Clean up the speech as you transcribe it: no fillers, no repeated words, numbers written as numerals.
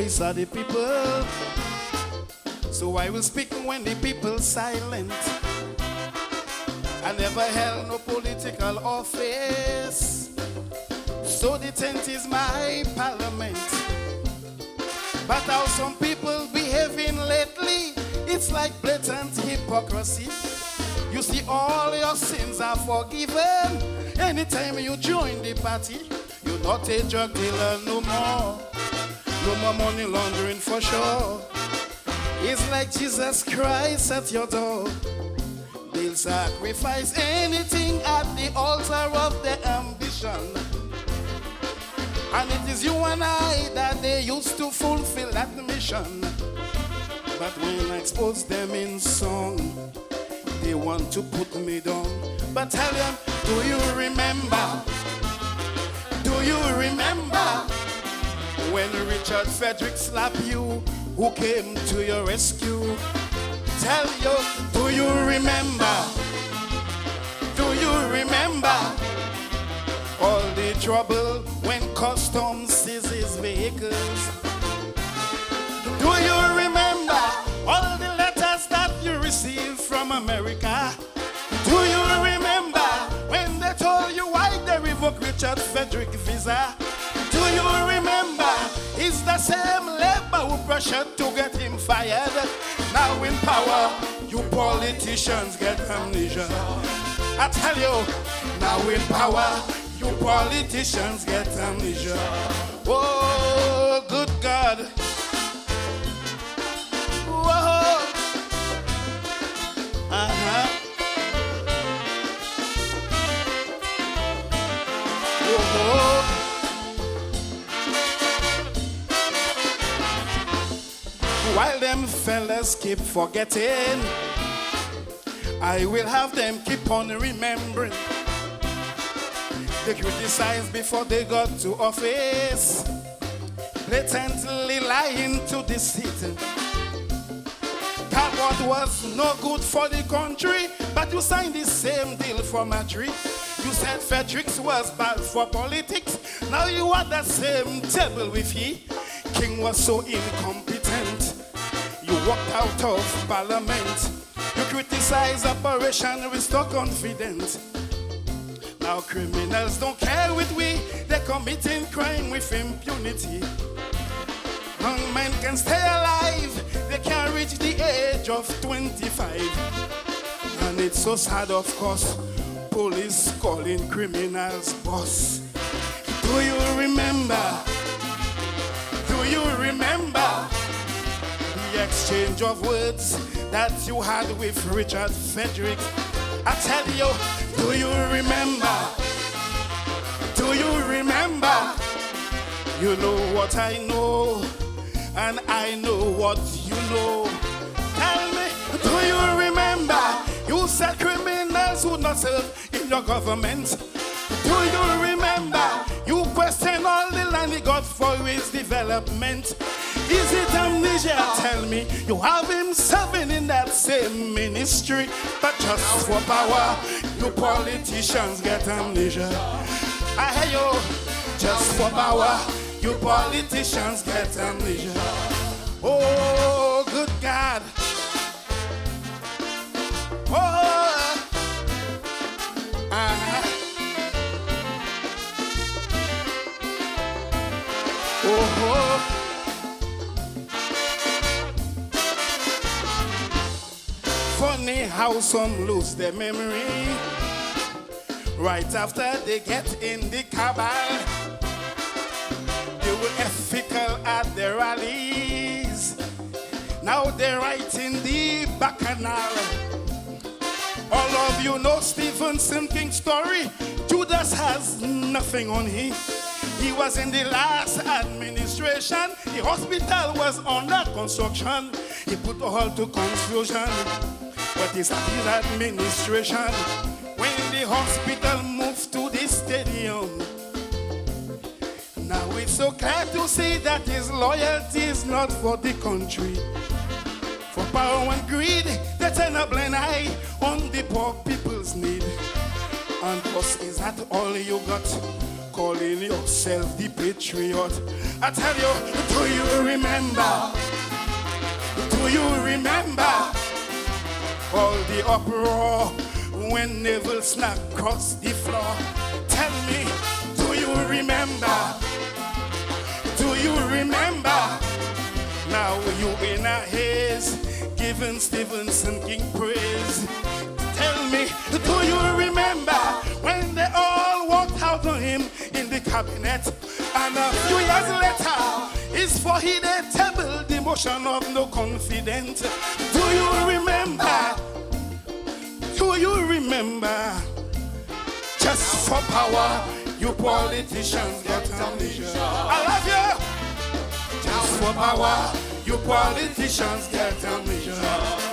voice of the people. So I will speak when the people silent. I never held no political office, so the tent is my parliament. But how some people behaving lately, it's like blatant hypocrisy. You see, all your sins are forgiven anytime you join the party. You're not a drug dealer no more. No more money laundering for sure. It's like Jesus Christ at your door. They'll sacrifice anything at the altar of their ambition. And it is you and I that they used to fulfill that mission. But when I expose them in song, they want to put me down. But tell them, do you remember? Do you remember when Richard Frederick slapped you? Who came to your rescue? Tell you, do you remember? Do you remember all the trouble when customs seizes vehicles? Do you remember all the letters that you received from America? Do you remember when they told you why they revoked Richard Frederick visa? Do you remember it's the same labor who pressured to get him fired? Now in power, you politicians get amnesia. I tell you, now in power, you politicians get amnesia. Oh, good God. Whoa. Uh-huh. Whoa. While them fellas keep forgetting, I will have them keep on remembering. They criticized before they got to office, blatantly lying to deceit. That what was no good for the country, but you signed the same deal for Madrid. You said Fredericks was bad for politics. Now you are the same table with he. King was so incompetent, you walked out of parliament. You criticize Operation Restore Confidence. Now criminals don't care with we, they're committing crime with impunity. Young men can stay alive, they can't reach the age of 25. And it's so sad, of course, police calling criminals boss. Do you remember? Do you remember the exchange of words that you had with Richard Frederick? I tell you, do you remember? Do you remember? You know what I know, and I know what you know. Tell me, do you remember? You said criminals would not serve in your government. Do you remember? You question all the land he got for his development. Is it amnesia? Tell me, you have him serving in that same ministry, but just for power, you politicians get amnesia. I hear you, just for power, you politicians get amnesia. Oh, good God. Oh, oh. Funny how some lose their memory right after they get in the cabal. They were ethical at their rallies. Now they're right in the bacchanal. All of you know Stephen King's story. Judas has nothing on him. He was in the last administration. The hospital was under construction. He put all to confusion. But it's at his administration when the hospital moved to the stadium. Now it's so glad to see that his loyalty is not for the country. For power and greed, they turn a blind eye on the poor people's need. And us, is that all you got? calling yourself the patriot. I tell you, do you remember? Do you remember all the uproar when naval snack crossed the floor? Tell me, do you remember? Do you remember? Now you in a haze, giving Stevenson King praise. Tell me, do you remember when they all walked out on him in the cabinet? And a few years later, it's for he they table the motion of no confidence. Do you remember? Do you remember? Just for power, you politicians get amnesia. I love you. Just for power, you politicians get amnesia.